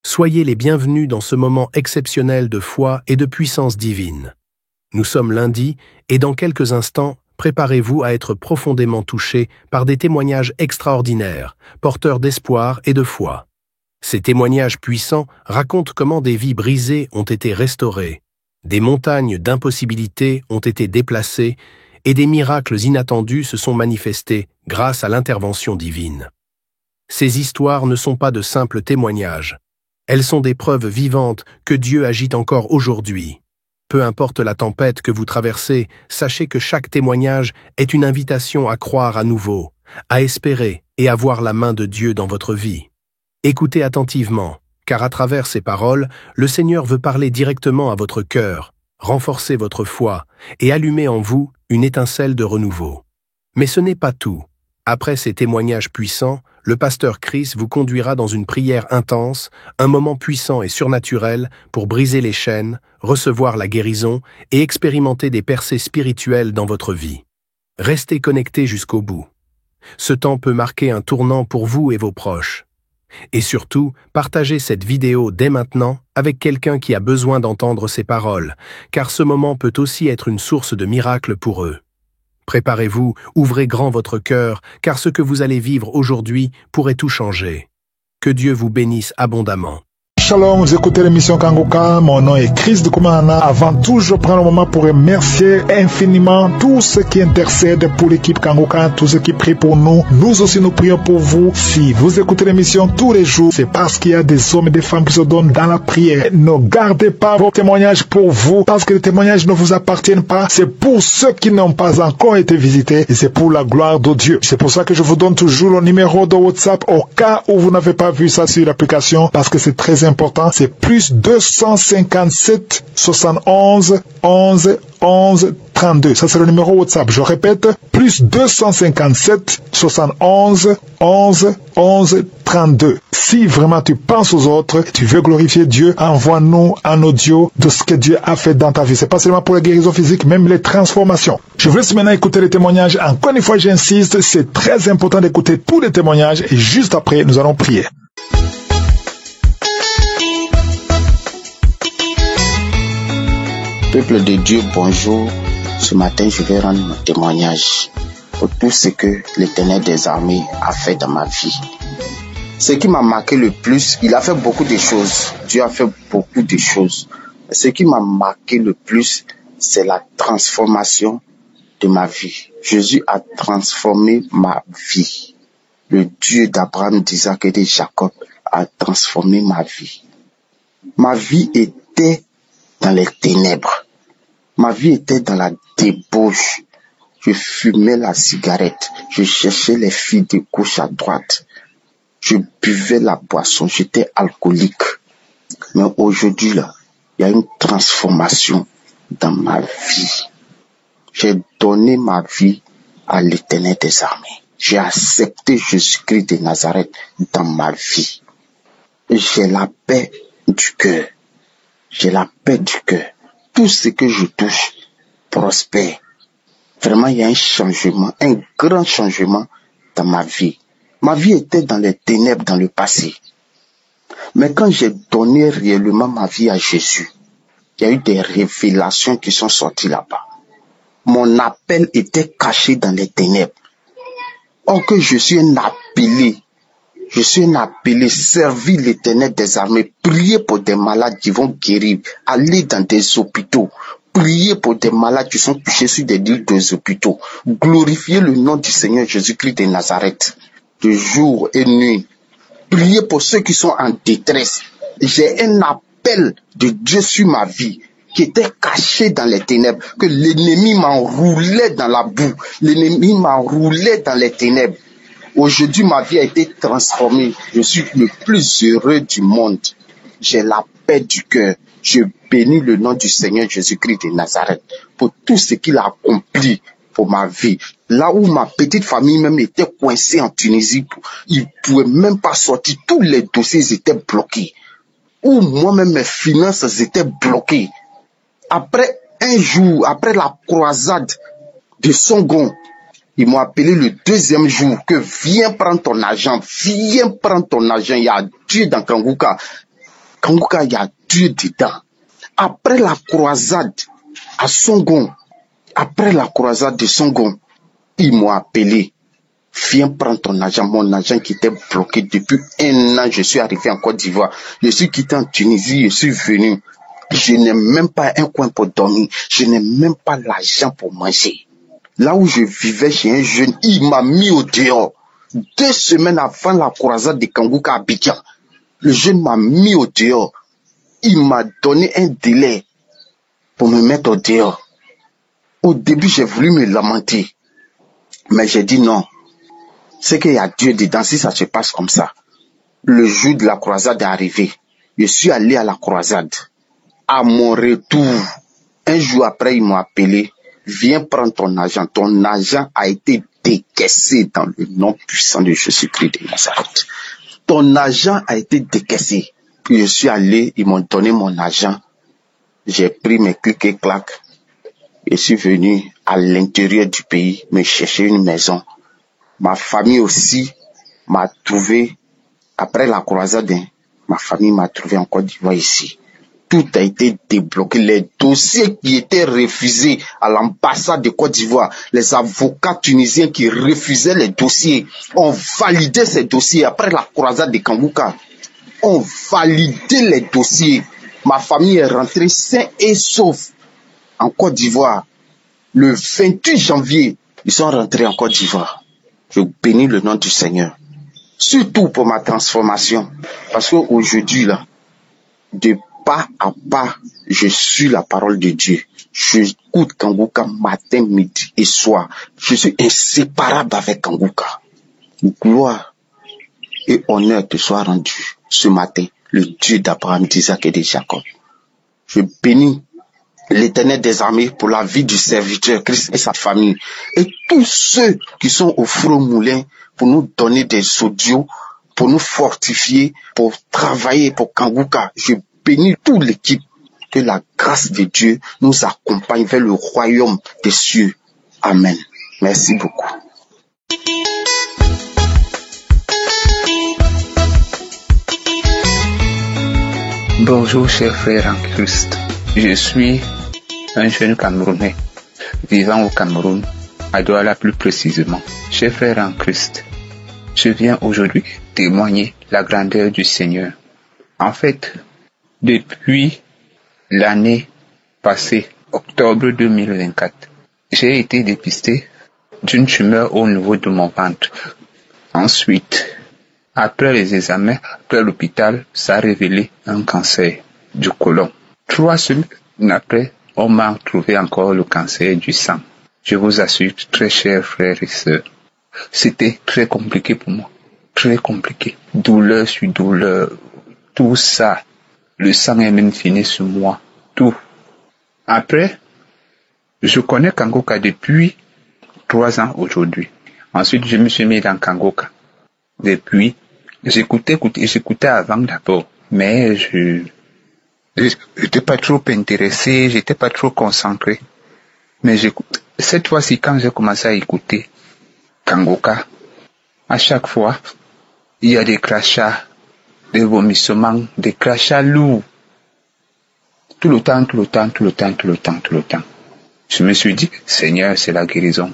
Soyez les bienvenus dans ce moment exceptionnel de foi et de puissance divine. Nous sommes lundi et dans quelques instants, préparez-vous à être profondément touchés par des témoignages extraordinaires, porteurs d'espoir et de foi. Ces témoignages puissants racontent comment des vies brisées ont été restaurées, des montagnes d'impossibilités ont été déplacées et des miracles inattendus se sont manifestés grâce à l'intervention divine. Ces histoires ne sont pas de simples témoignages. Elles sont des preuves vivantes que Dieu agit encore aujourd'hui. Peu importe la tempête que vous traversez, sachez que chaque témoignage est une invitation à croire à nouveau, à espérer et à voir la main de Dieu dans votre vie. Écoutez attentivement, car à travers ces paroles, le Seigneur veut parler directement à votre cœur, renforcer votre foi et allumer en vous une étincelle de renouveau. Mais ce n'est pas tout. Après ces témoignages puissants, le pasteur Chris vous conduira dans une prière intense, un moment puissant et surnaturel pour briser les chaînes, recevoir la guérison et expérimenter des percées spirituelles dans votre vie. Restez connectés jusqu'au bout. Ce temps peut marquer un tournant pour vous et vos proches. Et surtout, partagez cette vidéo dès maintenant avec quelqu'un qui a besoin d'entendre ces paroles, car ce moment peut aussi être une source de miracles pour eux. Préparez-vous, ouvrez grand votre cœur, car ce que vous allez vivre aujourd'hui pourrait tout changer. Que Dieu vous bénisse abondamment. Shalom, vous écoutez l'émission Kanguka, mon nom est Chris de Koumana. Avant tout, je prends le moment pour remercier infiniment tous ceux qui intercèdent pour l'équipe Kanguka, tous ceux qui prient pour nous. Nous aussi, nous prions pour vous. Si vous écoutez l'émission tous les jours, c'est parce qu'il y a des hommes et des femmes qui se donnent dans la prière. Ne gardez pas vos témoignages pour vous, parce que les témoignages ne vous appartiennent pas. C'est pour ceux qui n'ont pas encore été visités et c'est pour la gloire de Dieu. C'est pour ça que je vous donne toujours le numéro de WhatsApp au cas où vous n'avez pas vu ça sur l'application, parce que c'est très important. C'est plus 257 71 11 11 32. Ça, c'est le numéro WhatsApp. Je répète, plus 257 71 11 11 32. Si vraiment tu penses aux autres, tu veux glorifier Dieu, envoie-nous un audio de ce que Dieu a fait dans ta vie. C'est pas seulement pour la guérison physique, même les transformations. Je vous laisse maintenant écouter les témoignages. Encore une fois, j'insiste, c'est très important d'écouter tous les témoignages et juste après, nous allons prier. Peuple de Dieu, bonjour. Ce matin, je vais rendre mon témoignage pour tout ce que l'Éternel des armées a fait dans ma vie. Ce qui m'a marqué le plus, il a fait beaucoup de choses. Dieu a fait beaucoup de choses. Ce qui m'a marqué le plus, c'est la transformation de ma vie. Jésus a transformé ma vie. Le Dieu d'Abraham, d'Isaac et de Jacob a transformé ma vie. Ma vie était dans les ténèbres. Ma vie était dans la débauche. Je fumais la cigarette. Je cherchais les filles de gauche à droite. Je buvais la boisson. J'étais alcoolique. Mais aujourd'hui, là, il y a une transformation dans ma vie. J'ai donné ma vie à l'Éternel des armées. J'ai accepté Jésus-Christ de Nazareth dans ma vie. J'ai la paix du cœur. J'ai la paix du cœur. Tout ce que je touche prospère. Vraiment, il y a un changement, un grand changement dans ma vie. Ma vie était dans les ténèbres dans le passé. Mais quand j'ai donné réellement ma vie à Jésus, il y a eu des révélations qui sont sorties là-bas. Mon appel était caché dans les ténèbres. Or que je suis un appelé. Je suis un appelé, servir l'Éternel des armées, prier pour des malades qui vont guérir, aller dans des hôpitaux, prier pour des malades qui sont touchés sur des lits des hôpitaux, glorifier le nom du Seigneur Jésus-Christ de Nazareth, de jour et nuit, prier pour ceux qui sont en détresse. J'ai un appel de Dieu sur ma vie qui était caché dans les ténèbres, que l'ennemi m'enroulait dans la boue, l'ennemi m'enroulait dans les ténèbres. Aujourd'hui, ma vie a été transformée. Je suis le plus heureux du monde. J'ai la paix du cœur. Je bénis le nom du Seigneur Jésus-Christ de Nazareth pour tout ce qu'il a accompli pour ma vie. Là où ma petite famille même était coincée en Tunisie, ils ne pouvaient même pas sortir. Tous les dossiers étaient bloqués. Où moi-même mes finances étaient bloquées. Après un jour, après la croisade de Songon, ils m'ont appelé le deuxième jour que viens prendre ton argent, il y a Dieu dans Kanguka. Kanguka, il y a Dieu dedans. Après la croisade à Songon, après la croisade de Songon, ils m'ont appelé. Viens prendre ton argent, mon argent qui était bloqué depuis 1 an. Je suis arrivé en Côte d'Ivoire. Je suis quitté en Tunisie, je suis venu. Je n'ai même pas un coin pour dormir. Je n'ai même pas l'argent pour manger. Là où je vivais chez un jeune, il m'a mis au dehors. 2 semaines avant la croisade de Kanguka à Abidjan, le jeune m'a mis au dehors. Il m'a donné un délai pour me mettre au dehors. Au début, j'ai voulu me lamenter. Mais j'ai dit non. C'est qu'il y a Dieu dedans si ça se passe comme ça. Le jour de la croisade est arrivé. Je suis allé à la croisade. À mon retour, un jour après, ils m'ont appelé. Viens prendre ton argent. Ton argent a été décaissé dans le nom puissant de Jésus-Christ de Nazareth. Ton argent a été décaissé. Puis je suis allé, ils m'ont donné mon argent. J'ai pris mes clics et claques. Je suis venu à l'intérieur du pays me chercher une maison. Ma famille aussi m'a trouvé, après la croisade, ma famille m'a trouvé en Côte d'Ivoire ici. Tout a été débloqué. Les dossiers qui étaient refusés à l'ambassade de Côte d'Ivoire, les avocats tunisiens qui refusaient les dossiers, ont validé ces dossiers après la croisade de Kanguka. Ont validé les dossiers. Ma famille est rentrée sain et sauf en Côte d'Ivoire. Le 28 janvier, ils sont rentrés en Côte d'Ivoire. Je bénis le nom du Seigneur. Surtout pour ma transformation. Parce qu'aujourd'hui, là, de pas à pas, je suis la parole de Dieu. J'écoute Kanguka matin, midi et soir. Je suis inséparable avec Kanguka. Gloire et honneur te soit rendu ce matin, le Dieu d'Abraham, d'Isaac et de Jacob. Je bénis l'Éternel des armées pour la vie du serviteur Christ et sa famille. Et tous ceux qui sont au four au moulin pour nous donner des audios, pour nous fortifier, pour travailler pour Kanguka. Je bénis toute l'équipe. Que la grâce de Dieu nous accompagne vers le royaume des cieux. Amen. Merci beaucoup. Bonjour chers frères en Christ. Je suis un jeune Camerounais vivant au Cameroun, à Douala plus précisément. Chers frères en Christ, je viens aujourd'hui témoigner la grandeur du Seigneur. En fait, depuis l'année passée, octobre 2024, j'ai été dépisté d'une tumeur au niveau de mon ventre. Ensuite, après les examens, après l'hôpital, ça a révélé un cancer du côlon. 3 semaines après, on m'a trouvé encore le cancer du sang. Je vous assure, très chers frères et sœurs, c'était très compliqué pour moi. Très compliqué. Douleur sur douleur, tout ça. Le sang est même fini sur moi. Tout. Après, je connais Kanguka depuis 3 ans aujourd'hui. Ensuite, je me suis mis dans Kanguka. Depuis, j'écoutais avant d'abord. Mais j'étais pas trop intéressé, j'étais pas trop concentré. Mais j'écoute. Cette fois-ci, quand j'ai commencé à écouter Kanguka, à chaque fois, il y a des crachats, des vomissements, des crachats lourds. Tout le temps. Je me suis dit, Seigneur, c'est la guérison.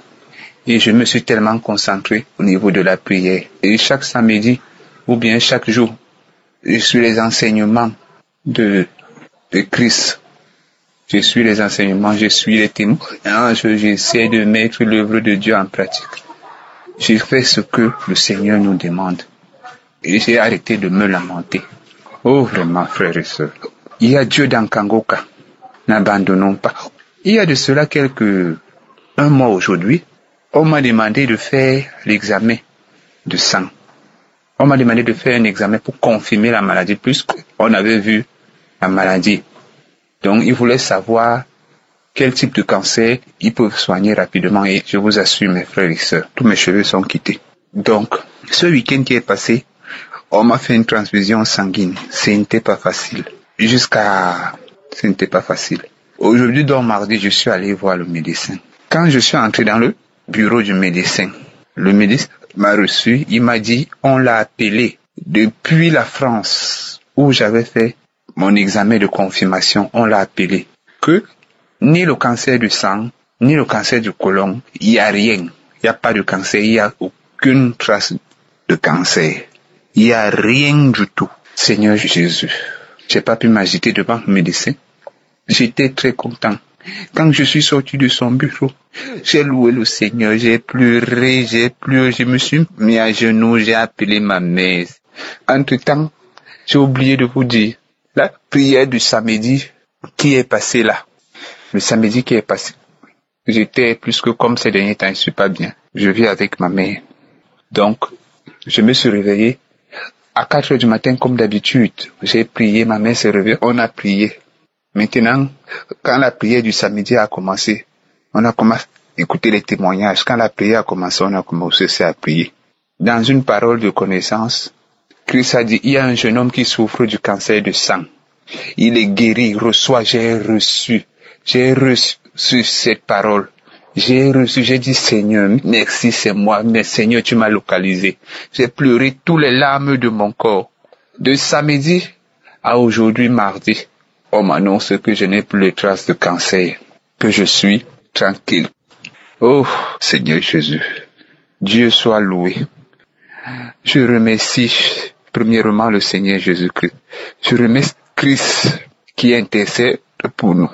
Et je me suis tellement concentré au niveau de la prière. Et chaque samedi, ou bien chaque jour, je suis les enseignements de Christ. Je suis les enseignements, je suis les témoignages, j'essaie de mettre l'œuvre de Dieu en pratique. J'ai fait ce que le Seigneur nous demande. Et j'ai arrêté de me lamenter. Oh vraiment, frères et sœurs. Il y a Dieu dans Kanguka. N'abandonnons pas. Il y a de cela un mois aujourd'hui, on m'a demandé de faire l'examen de sang. On m'a demandé de faire un examen pour confirmer la maladie, puisqu'on avait vu la maladie. Donc, ils voulaient savoir quel type de cancer ils peuvent soigner rapidement. Et je vous assure, mes frères et sœurs, tous mes cheveux sont quittés. Donc, ce week-end qui est passé, on m'a fait une transfusion sanguine. Ce n'était pas facile. Ce n'était pas facile. Aujourd'hui, donc mardi, je suis allé voir le médecin. Quand je suis entré dans le bureau du médecin, le médecin m'a reçu. Il m'a dit, on l'a appelé depuis la France, où j'avais fait mon examen de confirmation, on l'a appelé que ni le cancer du sang, ni le cancer du côlon, il n'y a rien. Il n'y a pas de cancer, il n'y a aucune trace de cancer. Il n'y a rien du tout. Seigneur Jésus, j'ai pas pu m'agiter devant le médecin. J'étais très content. Quand je suis sorti de son bureau, j'ai loué le Seigneur, j'ai pleuré, je me suis mis à genoux, j'ai appelé ma mère. Entre-temps, j'ai oublié de vous dire, la prière du samedi qui est passée là, le samedi qui est passé, j'étais plus que comme ces derniers temps, je suis pas bien. Je vis avec ma mère. Donc, je me suis réveillé à 4 heures du matin comme d'habitude. J'ai prié, ma mère s'est réveillée, on a prié. Maintenant, quand la prière du samedi a commencé, on a commencé à écouter les témoignages. Quand la prière a commencé, on a commencé à prier. Dans une parole de connaissance, Christ a dit, il y a un jeune homme qui souffre du cancer du sang. Il est guéri, j'ai reçu cette parole. J'ai dit, Seigneur, merci, c'est moi, mais Seigneur, tu m'as localisé. J'ai pleuré tous les larmes de mon corps. De samedi à aujourd'hui, mardi, on m'annonce que je n'ai plus les traces de cancer, que je suis tranquille. Oh, Seigneur Jésus, Dieu soit loué. Je remercie premièrement le Seigneur Jésus-Christ. Je remercie Christ qui intercède pour nous.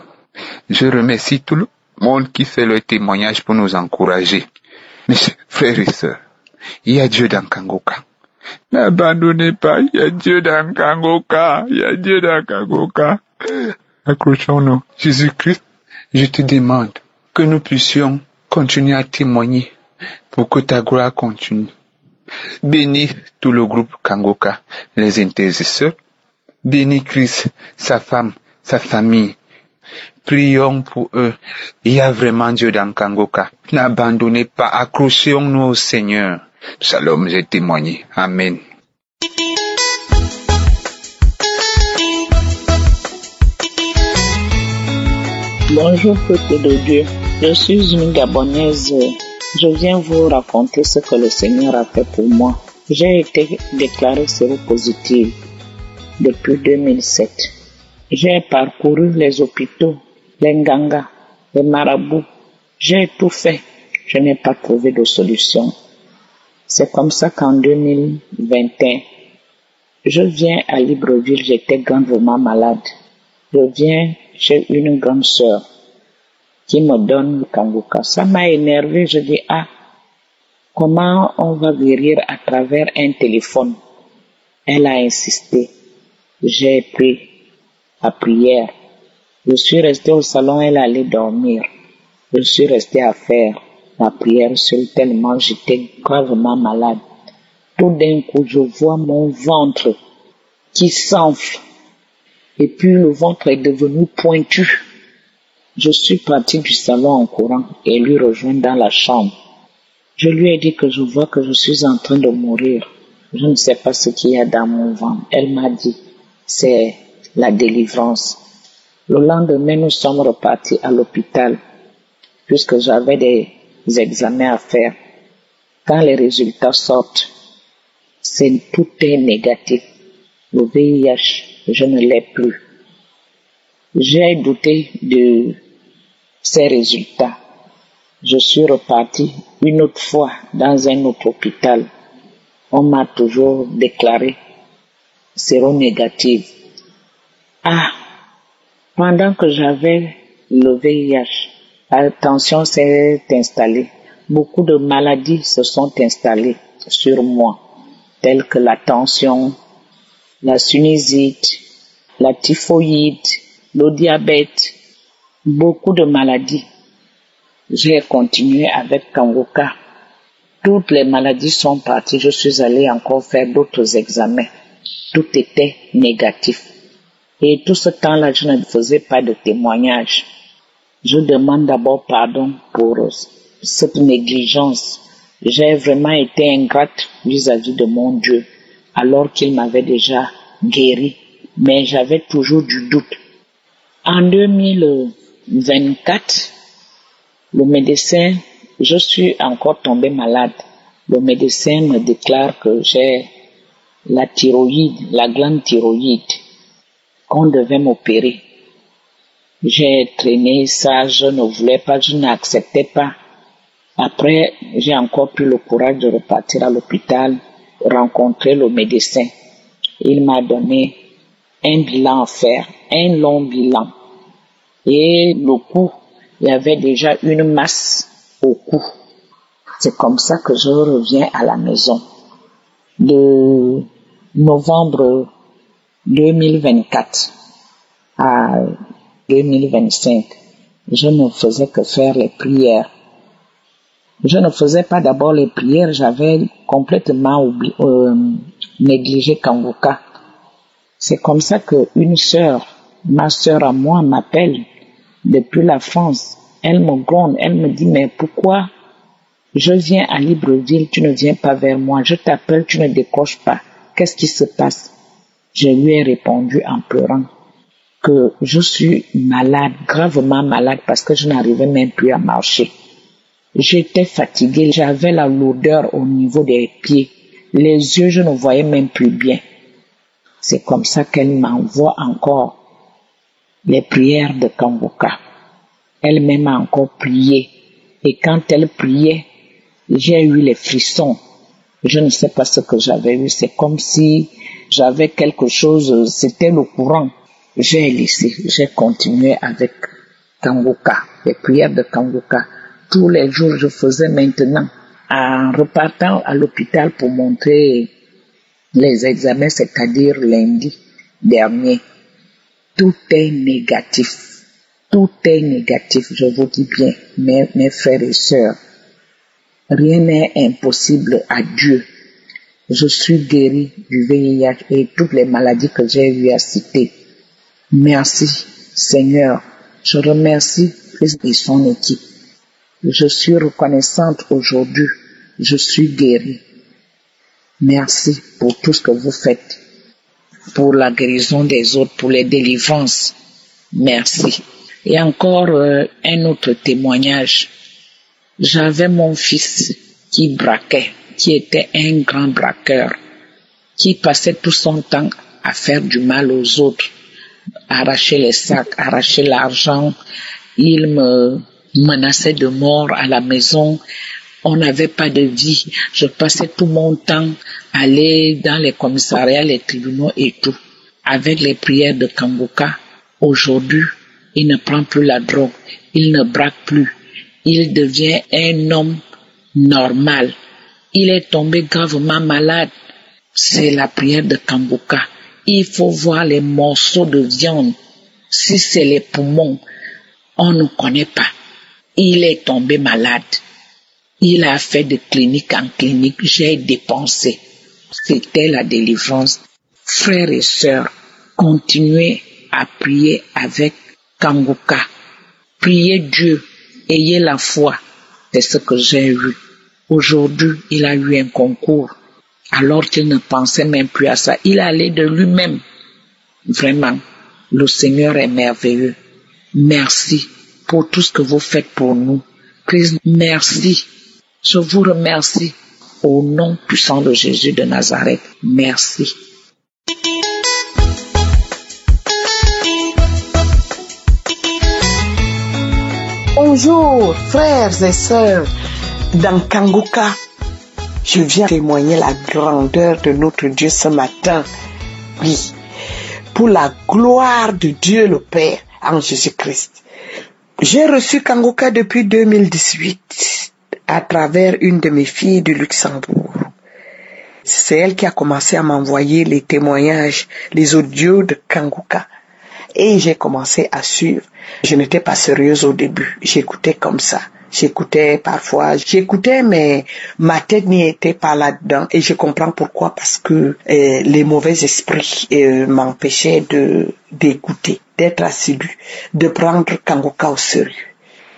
Je remercie tout le monde qui fait le témoignage pour nous encourager. Mes frères et sœurs, il y a Dieu dans Kangoka. N'abandonnez pas, il y a Dieu dans Kangoka. Il y a Dieu dans Kangoka. Accrochons-nous. Jésus-Christ, je te demande que nous puissions continuer à témoigner pour que ta gloire continue. Bénis tout le groupe Kangoka, les intercesseurs. Bénis Christ, sa femme, sa famille. Prions pour eux. Il y a vraiment Dieu dans Kangoka. N'abandonnez pas, accrochons-nous au Seigneur. Shalom, j'ai témoigné. Amen. Bonjour peuple de Dieu, je suis une Gabonaise. Je viens vous raconter ce que le Seigneur a fait pour moi. J'ai été déclarée séropositive depuis 2007. J'ai parcouru les hôpitaux, les ngangas, les marabouts. J'ai tout fait. Je n'ai pas trouvé de solution. C'est comme ça qu'en 2021, je viens à Libreville, j'étais grandement malade. Je viens chez une grande sœur qui me donne le Kangoka. Ça m'a énervé, je dis, comment on va guérir à travers un téléphone? Elle a insisté. J'ai pris la prière. Je suis resté au salon, elle allait dormir. Je suis resté à faire la prière seule tellement j'étais gravement malade. Tout d'un coup, je vois mon ventre qui s'enfle. Et puis le ventre est devenu pointu. Je suis parti du salon en courant et lui rejoint dans la chambre. Je lui ai dit que je vois que je suis en train de mourir. Je ne sais pas ce qu'il y a dans mon ventre. Elle m'a dit, c'est la délivrance. Le lendemain, nous sommes repartis à l'hôpital puisque j'avais des examens à faire. Quand les résultats sortent, tout est négatif. Le VIH, je ne l'ai plus. J'ai douté de ces résultats. Je suis reparti une autre fois dans un autre hôpital. On m'a toujours déclaré séronégative. Pendant que j'avais le VIH, la tension s'est installée. Beaucoup de maladies se sont installées sur moi, telles que la tension, la sinusite, la typhoïde, le diabète, beaucoup de maladies. J'ai continué avec Kangoka. Toutes les maladies sont parties. Je suis allé encore faire d'autres examens. Tout était négatif. Et tout ce temps-là, je ne faisais pas de témoignage. Je demande d'abord pardon pour cette négligence. J'ai vraiment été ingrate vis-à-vis de mon Dieu, alors qu'il m'avait déjà guéri. Mais j'avais toujours du doute. En 2024, le médecin, je suis encore tombée malade. Le médecin me déclare que j'ai la thyroïde, la glande thyroïde. qu'on devait m'opérer. J'ai traîné ça, je ne voulais pas, je n'acceptais pas. Après, j'ai encore pris le courage de repartir à l'hôpital, rencontrer le médecin. Il m'a donné un bilan à faire, un long bilan. Et le cou, il y avait déjà une masse au cou. C'est comme ça que je reviens à la maison. De novembre 2024 à 2025, je ne faisais que faire les prières. Je ne faisais pas d'abord les prières, j'avais complètement négligé Kanguka. C'est comme ça qu'une sœur, ma sœur à moi, m'appelle depuis la France. Elle me gronde, elle me dit, mais pourquoi je viens à Libreville, tu ne viens pas vers moi, je t'appelle, tu ne décroches pas. Qu'est-ce qui se passe? Je lui ai répondu en pleurant que je suis malade, gravement malade, parce que je n'arrivais même plus à marcher. J'étais fatiguée, j'avais la lourdeur au niveau des pieds. Les yeux, je ne voyais même plus bien. C'est comme ça qu'elle m'envoie encore les prières de Kanguka. Elle-même a encore prié. Et quand elle priait, j'ai eu les frissons. Je ne sais pas ce que j'avais eu. C'est comme si j'avais quelque chose, c'était le courant. J'ai laissé, j'ai continué avec Kanguka, les prières de Kanguka. Tous les jours, je faisais maintenant. En repartant à l'hôpital pour montrer les examens, c'est-à-dire lundi dernier, tout est négatif. Tout est négatif, je vous dis bien, mes frères et sœurs. Rien n'est impossible à Dieu. Je suis guéri du VIH et toutes les maladies que j'ai eu à citer. Merci, Seigneur. Je remercie Christ et son équipe. Je suis reconnaissante aujourd'hui. Je suis guérie. Merci pour tout ce que vous faites. Pour la guérison des autres, pour les délivrances. Merci. Et encore un autre témoignage. J'avais mon fils qui braquait, qui était un grand braqueur, qui passait tout son temps à faire du mal aux autres, arracher les sacs, arracher l'argent. Il me menaçait de mort à la maison. On n'avait pas de vie. Je passais tout mon temps à aller dans les commissariats, les tribunaux et tout. Avec les prières de Kanguka, aujourd'hui, il ne prend plus la drogue. Il ne braque plus. Il devient un homme normal. Il est tombé gravement malade. C'est la prière de Kanguka. Il faut voir les morceaux de viande. Si c'est les poumons, on ne connaît pas. Il est tombé malade. Il a fait de clinique en clinique. J'ai dépensé. C'était la délivrance. Frères et sœurs, continuez à prier avec Kanguka. Priez Dieu. Ayez la foi. C'est ce que j'ai eu. Aujourd'hui, il a eu un concours. Alors qu'il ne pensait même plus à ça. Il allait de lui-même. Vraiment, le Seigneur est merveilleux. Merci pour tout ce que vous faites pour nous. Christ, merci. Je vous remercie. Au nom puissant de Jésus de Nazareth, merci. Bonjour, frères et sœurs. Dans Kanguka, je viens témoigner la grandeur de notre Dieu ce matin. Oui, pour la gloire de Dieu le Père en Jésus-Christ. J'ai reçu Kanguka depuis 2018 à travers une de mes filles du Luxembourg. C'est elle qui a commencé à m'envoyer les témoignages, les audios de Kanguka. Et j'ai commencé à suivre. Je n'étais pas sérieuse au début. J'écoutais comme ça. J'écoutais parfois, mais ma tête n'y était pas là-dedans. Et je comprends pourquoi, parce que les mauvais esprits m'empêchaient d'écouter, d'être assidu, de prendre Kanguka au sérieux.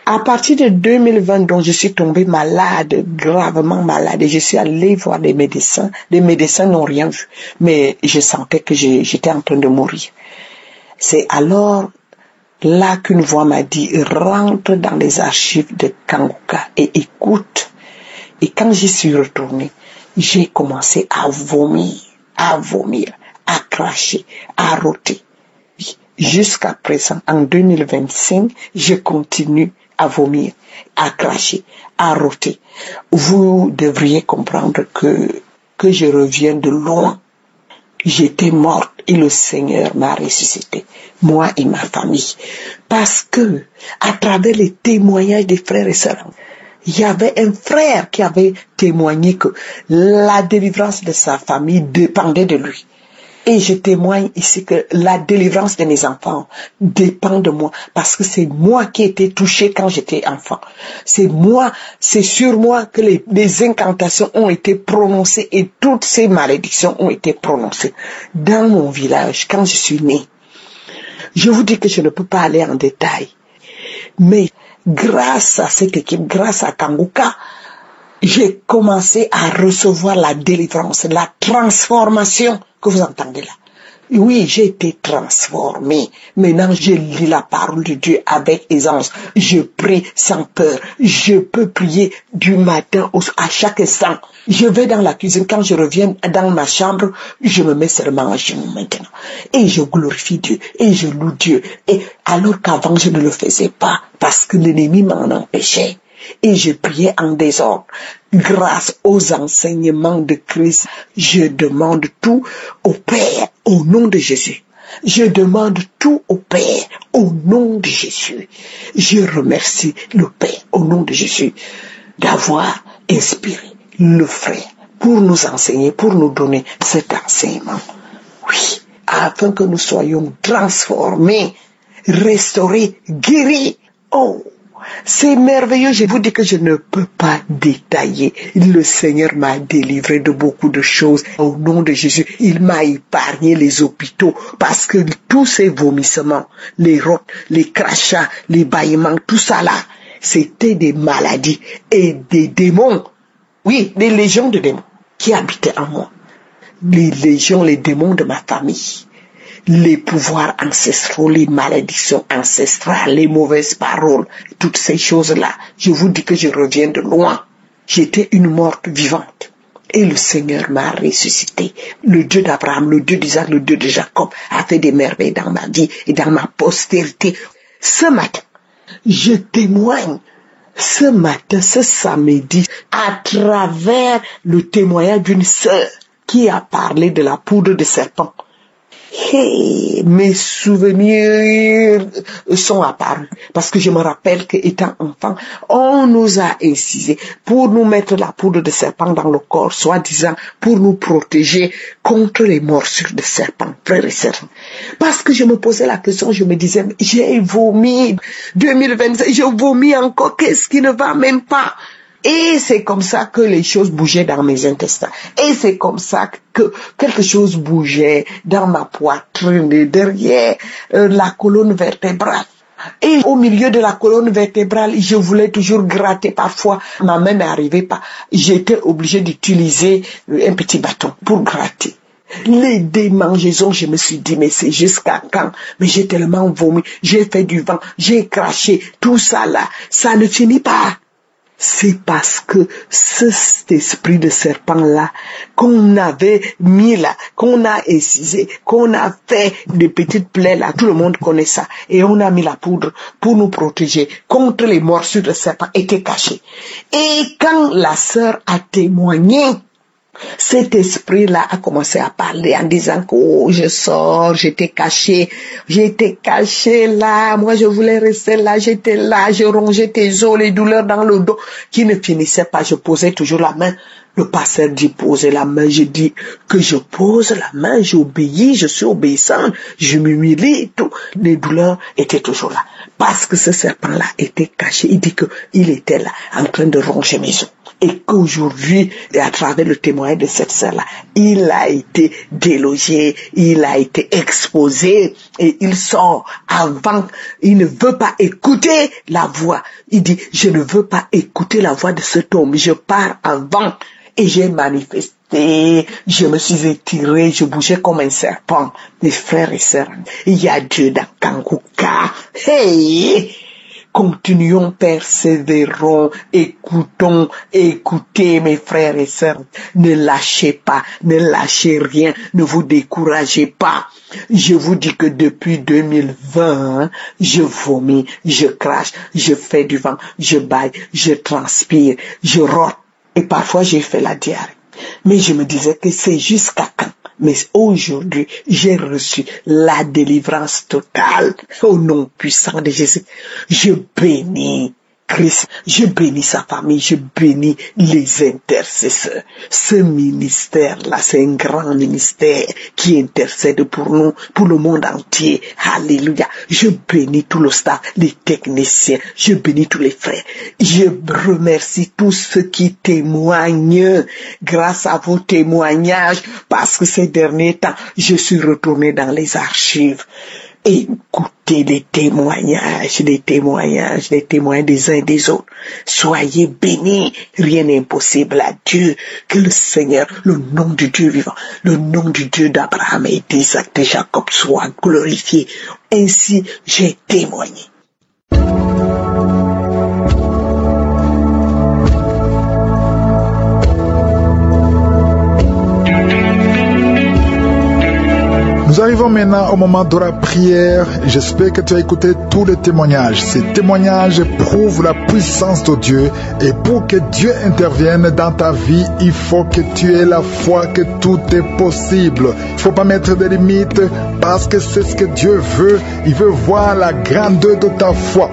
À partir de 2020, donc, je suis tombée malade, gravement malade, et je suis allée voir des médecins. Les médecins n'ont rien vu, mais je sentais que j'étais en train de mourir. C'est alors là qu'une voix m'a dit, rentre dans les archives de Kanguka et écoute. Et quand j'y suis retournée, j'ai commencé à vomir, à cracher, à rôter. Jusqu'à présent, en 2025, je continue à vomir, à cracher, à rôter. Vous devriez comprendre que je reviens de loin. J'étais morte et le Seigneur m'a ressuscité, moi et ma famille. Parce que, à travers les témoignages des frères et sœurs, il y avait un frère qui avait témoigné que la délivrance de sa famille dépendait de lui. Et je témoigne ici que la délivrance de mes enfants dépend de moi, parce que c'est moi qui ai été touchée quand j'étais enfant. C'est sur moi que les incantations ont été prononcées et toutes ces malédictions ont été prononcées. Dans mon village, quand je suis née, je vous dis que je ne peux pas aller en détail, mais grâce à cette équipe, grâce à Kanguka, j'ai commencé à recevoir la délivrance, la transformation que vous entendez là. Oui, j'ai été transformé. Maintenant, je lis la parole de Dieu avec aisance. Je prie sans peur. Je peux prier du matin à chaque instant. Je vais dans la cuisine. Quand je reviens dans ma chambre, je me mets seulement à genoux maintenant. Et je glorifie Dieu. Et je loue Dieu. Et alors qu'avant, je ne le faisais pas parce que l'ennemi m'en empêchait. Et je priais en désordre. Grâce aux enseignements de Christ, je demande tout au Père au nom de Jésus. Je demande tout au Père au nom de Jésus. Je remercie le Père au nom de Jésus d'avoir inspiré le frère pour nous enseigner, pour nous donner cet enseignement. Oui, afin que nous soyons transformés, restaurés, guéris. Oh! C'est merveilleux, je vous dis que je ne peux pas détailler. Le Seigneur m'a délivré de beaucoup de choses. Au nom de Jésus, il m'a épargné les hôpitaux parce que tous ces vomissements, les rotes, les crachats, les bâillements, tout ça là, c'était des maladies et des démons. Oui, des légions de démons qui habitaient en moi. Les légions, les démons de ma famille. Les pouvoirs ancestraux, les malédictions ancestrales, les mauvaises paroles, toutes ces choses-là. Je vous dis que je reviens de loin. J'étais une morte vivante. Et le Seigneur m'a ressuscité. Le Dieu d'Abraham, le Dieu d'Isaac, le Dieu de Jacob a fait des merveilles dans ma vie et dans ma postérité. Ce matin, je témoigne. Ce matin, ce samedi, à travers le témoignage d'une sœur qui a parlé de la poudre de serpent. Hey, mes souvenirs sont apparus parce que je me rappelle qu'étant enfant, on nous a incisé pour nous mettre la poudre de serpent dans le corps, soi-disant pour nous protéger contre les morsures de serpent, frères et sœurs. Parce que je me posais la question, je me disais, j'ai vomi 2025, je vomis encore, qu'est-ce qui ne va même pas? Et c'est comme ça que les choses bougeaient dans mes intestins. Et c'est comme ça que quelque chose bougeait dans ma poitrine, derrière la colonne vertébrale. Et au milieu de la colonne vertébrale, je voulais toujours gratter. Parfois, ma main n'arrivait pas. J'étais obligée d'utiliser un petit bâton pour gratter. Les démangeaisons, je me suis dit, mais c'est jusqu'à quand? Mais j'ai tellement vomi, j'ai fait du vent, j'ai craché, tout ça là, ça ne finit pas. C'est parce que cet esprit de serpent-là, qu'on avait mis là, qu'on a incisé, qu'on a fait des petites plaies là, tout le monde connaît ça, et on a mis la poudre pour nous protéger contre les morsures de serpent, était caché. Et quand la sœur a témoigné, cet esprit-là a commencé à parler en disant que oh, je sors, j'étais caché là, moi je voulais rester là, j'étais là, je rongeais tes os, les douleurs dans le dos qui ne finissaient pas, je posais toujours la main. Le pasteur dit poser la main, je dis que je pose la main, j'obéis, je suis obéissante, je m'humilie, tout. Les douleurs étaient toujours là. Parce que ce serpent-là était caché, il dit qu'il était là, en train de ronger mes os. Et qu'aujourd'hui, à travers le témoignage de cette sœur-là, il a été délogé, il a été exposé, et il sort avant, il ne veut pas écouter la voix. Il dit, je ne veux pas écouter la voix de cet homme, je pars avant. Et j'ai manifesté, je me suis étiré, je bougeais comme un serpent. Mes frères et sœurs, il y a Dieu dans Kanguka. Hey! Continuons, persévérons, écoutez mes frères et sœurs. Ne lâchez pas, ne lâchez rien, ne vous découragez pas. Je vous dis que depuis 2020, je vomis, je crache, je fais du vent, je baille, je transpire, je rote. Et parfois, j'ai fait la diarrhée. Mais je me disais que c'est jusqu'à quand? Mais aujourd'hui, j'ai reçu la délivrance totale au nom puissant de Jésus. Je bénis Christ, je bénis sa famille, je bénis les intercesseurs. Ce ministère-là, c'est un grand ministère qui intercède pour nous, pour le monde entier. Alléluia. Je bénis tout le staff, les techniciens, je bénis tous les frères. Je remercie tous ceux qui témoignent grâce à vos témoignages, parce que ces derniers temps, je suis retourné dans les archives. Écoutez les témoignages des uns et des autres. Soyez bénis. Rien n'est impossible à Dieu. Que le Seigneur, le nom du Dieu vivant, le nom du Dieu d'Abraham et d'Isaac et de Jacob soit glorifié. Ainsi, j'ai témoigné. Nous arrivons maintenant au moment de la prière. J'espère que tu as écouté tous les témoignages. Ces témoignages prouvent la puissance de Dieu. Et pour que Dieu intervienne dans ta vie, il faut que tu aies la foi que tout est possible. Il ne faut pas mettre des limites parce que c'est ce que Dieu veut. Il veut voir la grandeur de ta foi.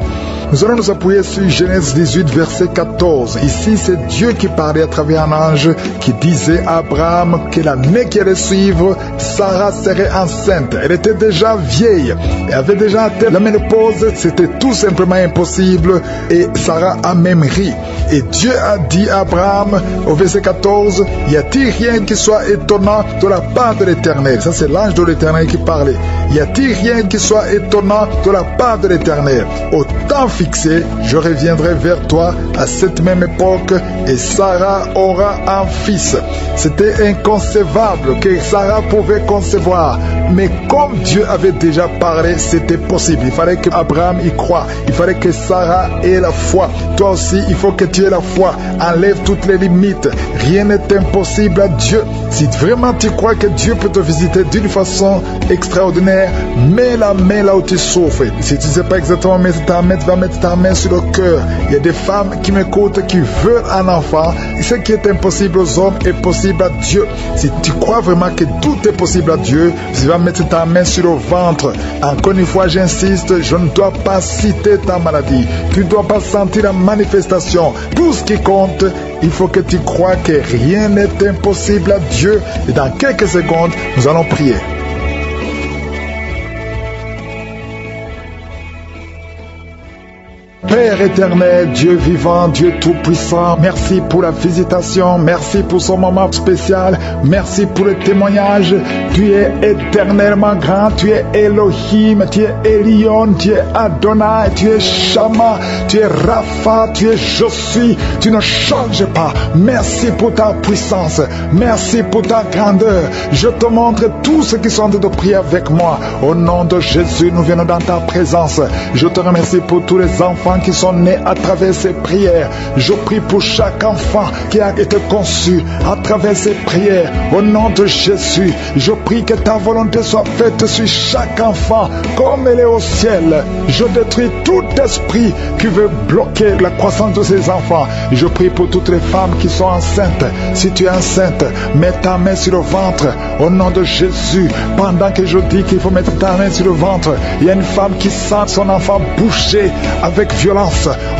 Nous allons nous appuyer sur Genèse 18, verset 14. Ici, c'est Dieu qui parlait à travers un ange qui disait à Abraham que l'année qui allait suivre, Sarah serait enceinte. Elle était déjà vieille et avait déjà atteint la ménopause. C'était tout simplement impossible et Sarah a même ri. Et Dieu a dit à Abraham, au verset 14, « Y a-t-il rien qui soit étonnant de la part de l'Éternel ?» Ça, c'est l'ange de l'Éternel qui parlait. « Y a-t-il rien qui soit étonnant de la part de l'Éternel ?» Au temps fixé, je reviendrai vers toi à cette même époque et Sarah aura un fils. C'était inconcevable que Sarah pouvait concevoir, mais comme Dieu avait déjà parlé, c'était possible. Il fallait qu'Abraham y croie, il fallait que Sarah ait la foi. Toi aussi, il faut que tu aies la foi. Enlève toutes les limites. Rien n'est impossible à Dieu. Si vraiment tu crois que Dieu peut te visiter d'une façon extraordinaire, mets la main là où tu souffres. Si tu ne sais pas exactement mettre ta main, tu vas mettre ta main sur le cœur. Il y a des femmes qui m'écoutent, qui veulent un enfant. Ce qui est impossible aux hommes est possible à Dieu. Si tu crois vraiment que tout est possible à Dieu, tu vas mettre ta main sur le ventre. Encore une fois, j'insiste, je ne dois pas citer ta maladie. Tu ne dois pas sentir la manifestation. Tout ce qui compte, il faut que tu crois que rien n'est impossible à Dieu. Et dans quelques secondes, nous allons prier. Père éternel, Dieu vivant, Dieu tout-puissant, merci pour la visitation, merci pour ce moment spécial, merci pour le témoignage. Tu es éternellement grand, tu es Elohim, tu es Elion, tu es Adonai, tu es Shama, tu es Rapha, tu es Je suis, tu ne changes pas. Merci pour ta puissance, merci pour ta grandeur. Je te montre tous ceux qui sont en train de prier avec moi. Au nom de Jésus, nous venons dans ta présence. Je te remercie pour tous les enfants qui sont nés à travers ces prières. Je prie pour chaque enfant qui a été conçu à travers ces prières. Au nom de Jésus, je prie que ta volonté soit faite sur chaque enfant comme elle est au ciel. Je détruis tout esprit qui veut bloquer la croissance de ces enfants. Je prie pour toutes les femmes qui sont enceintes. Si tu es enceinte, mets ta main sur le ventre. Au nom de Jésus, pendant que je dis qu'il faut mettre ta main sur le ventre, il y a une femme qui sent son enfant bouger avec violence.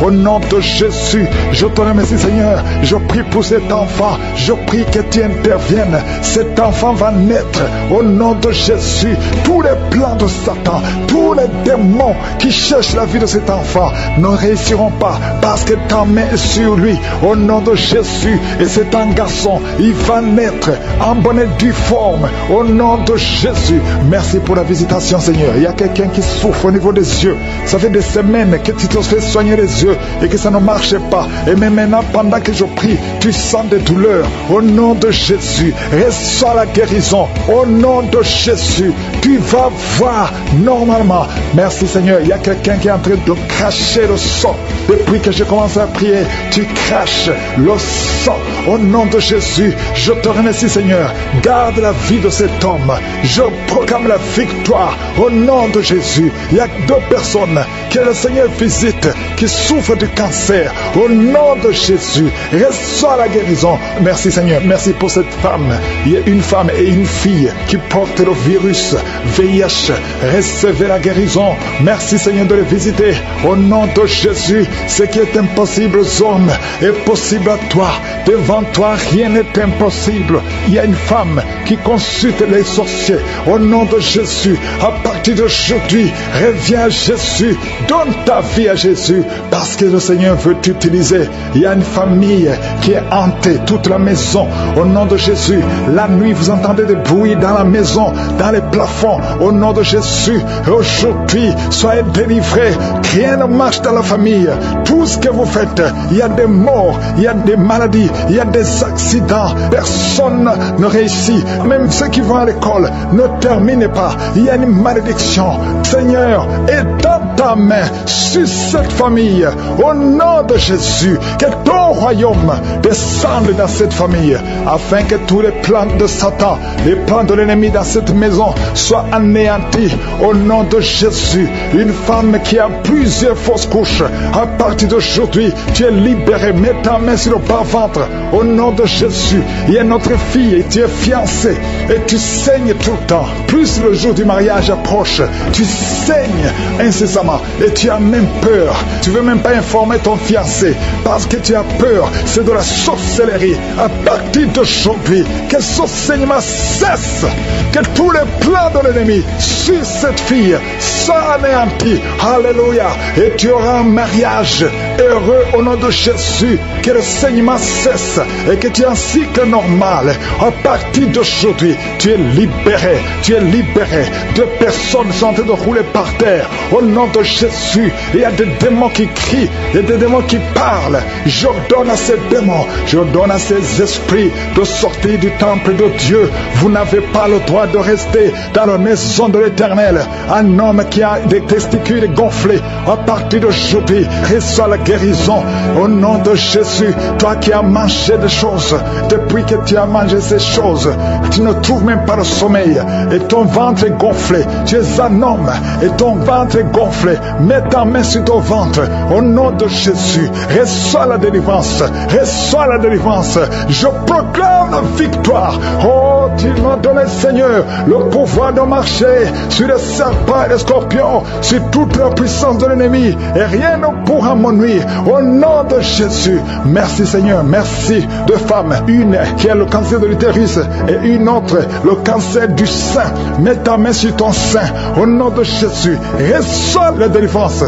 Au nom de Jésus, je te remercie Seigneur. Je prie pour cet enfant. Je prie que tu interviennes. Cet enfant va naître. Au nom de Jésus, tous les plans de Satan, tous les démons qui cherchent la vie de cet enfant ne réussiront pas parce que ta main est sur lui. Au nom de Jésus, et c'est un garçon, il va naître en bonne et due forme. Au nom de Jésus, merci pour la visitation Seigneur. Il y a quelqu'un qui souffre au niveau des yeux. Ça fait des semaines que tu te fais soigner les yeux et que ça ne marche pas. Et même maintenant, pendant que je prie, tu sens des douleurs. Au nom de Jésus, reçois la guérison. Au nom de Jésus, tu vas voir normalement. Merci Seigneur. Il y a quelqu'un qui est en train de cracher le sang. Depuis que je commence à prier, tu craches le sang. Au nom de Jésus, je te remercie Seigneur. Garde la vie de cet homme. Je proclame la victoire au nom de Jésus. Il y a 2 personnes que le Seigneur visite qui souffrent du cancer. Au nom de Jésus, reçois la guérison. Merci Seigneur. Merci pour cette femme. Il y a une femme et une fille qui portent le virus VIH. Recevez la guérison. Merci Seigneur de les visiter. Au nom de Jésus, ce qui est impossible aux hommes est possible à toi. Devant toi, rien n'est impossible. Il y a une femme qui consulte les sorciers. Au nom de Jésus, à partir d'aujourd'hui, reviens à Jésus. Donne ta vie à Jésus parce que le Seigneur veut t'utiliser. Il y a une famille qui est hantée, toute la maison. Au nom de Jésus, la nuit, vous entendez des bruits dans la maison, dans les plafonds. Au nom de Jésus, aujourd'hui, soyez délivrés. Rien ne marche dans la famille. Tout ce que vous faites, il y a des morts, il y a des maladies, il y a des accidents. Personne ne réussit. Même ceux qui vont à l'école ne terminent pas. Il y a une malédiction. Seigneur, étends ta main sur cette famille. Au nom de Jésus, que ton royaume descende dans cette famille, afin que tous les plans de Satan, les plans de l'ennemi dans cette maison soient anéantis. Au nom de Jésus, une femme qui a plusieurs fausses couches, à partir d'aujourd'hui, tu es libérée. Mets ta main sur le bas-ventre. Au nom de Jésus, il y a notre fille et tu es fiancée et tu saignes tout le temps. Plus le jour du mariage approche, tu saignes incessamment et tu as même peur. Tu ne veux même pas informer ton fiancé parce que tu as peur. C'est de la sorcellerie. À partir d'aujourd'hui, que ce saignement cesse. Que tous les plans de l'ennemi sur cette fille soient anéantis. Alléluia. Et tu auras un mariage heureux au nom de Jésus. Que le saignement cesse et que tu aies un cycle normal. À partir d'aujourd'hui, tu es libéré. Tu es libéré. 2 personnes sont en train de rouler par terre. Au nom de Jésus, il y a des démons qui crient. Il y a des démons qui parlent. J'ordonne à ces démons, j'ordonne à ces esprits de sortir du temple de Dieu. Vous n'avez pas le droit de rester dans la maison de l'Éternel. Un homme qui a des testicules gonflés, à partir d'aujourd'hui, reçoit la guérison. Au nom de Jésus, toi qui as mangé des choses, depuis que tu as mangé ces choses, tu ne trouves même pas le sommeil et ton ventre est gonflé. Tu es un homme et ton ventre est gonflé. Mets ta main sur ton ventre. Au nom de Jésus, reçois la délivrance. Reçois la délivrance. Je proclame la victoire. Oh, tu m'as donné, Seigneur, le pouvoir de marcher sur les serpents et les scorpions, sur toute la puissance de l'ennemi, et rien ne pourra me nuire. Au nom de Jésus, merci Seigneur. Merci. 2 femmes, une qui a le cancer de l'utérus et une autre le cancer du sein. Mets ta main sur ton sein. Au nom de Jésus, reçois la délivrance.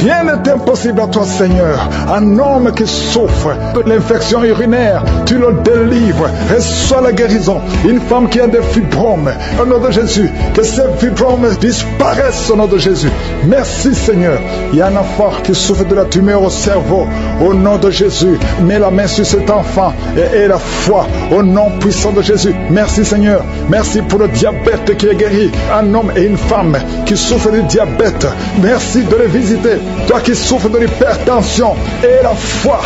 Rien n'est impossible à toi, Seigneur. Un homme qui souffre de l'infection urinaire, tu le délivres. Reçois la guérison. Une femme qui a des fibromes, au nom de Jésus, que ces fibromes disparaissent au nom de Jésus. Merci, Seigneur. Il y a un enfant qui souffre de la tumeur au cerveau. Au nom de Jésus, mets la main sur cet enfant et aie la foi au nom puissant de Jésus. Merci, Seigneur. Merci pour le diabète qui est guéri. Un homme et une femme qui souffrent du diabète. Merci de les visiter. Toi qui souffres de l'hypertension, aie la foi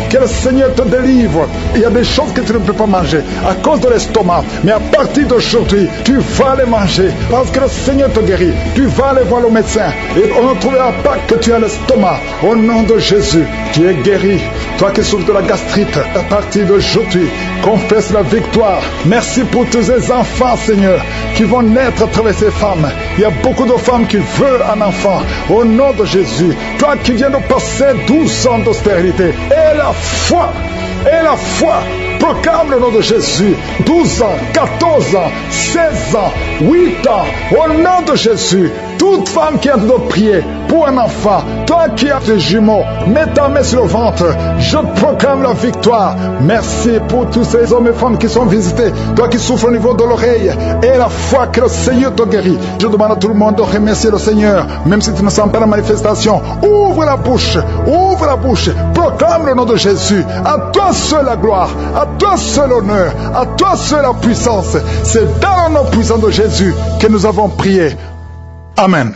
que le Seigneur te délivre. Il y a des choses que tu ne peux pas manger à cause de l'estomac, mais à partir d'aujourd'hui, tu vas les manger parce que le Seigneur te guérit. Tu vas aller voir le médecin et on ne trouvera pas que tu as l'estomac. Au nom de Jésus, tu es guéri. Toi qui souffres de la gastrite, à partir d'aujourd'hui, confesse la victoire. Merci pour tous ces enfants, Seigneur, qui vont naître à travers ces femmes. Il y a beaucoup de femmes qui veulent un enfant. Au nom de Jésus, toi qui viens de passer 12 ans d'austérité, aie la foi, aie la foi. Proclame le nom de Jésus. 12 ans, 14 ans, 16 ans, 8 ans. Au nom de Jésus, toute femme qui a de prier pour un enfant, toi qui as des jumeaux, mets ta main sur le ventre. Je proclame la victoire. Merci pour tous ces hommes et femmes qui sont visités. Toi qui souffres au niveau de l'oreille, et la foi que le Seigneur te guérit. Je demande à tout le monde de remercier le Seigneur, même si tu ne sens pas la manifestation. Ouvre la bouche, proclame le nom de Jésus. À toi seul la gloire, à toi seul l'honneur, à toi seul la puissance. C'est dans le nom puissant de Jésus que nous avons prié. Amen.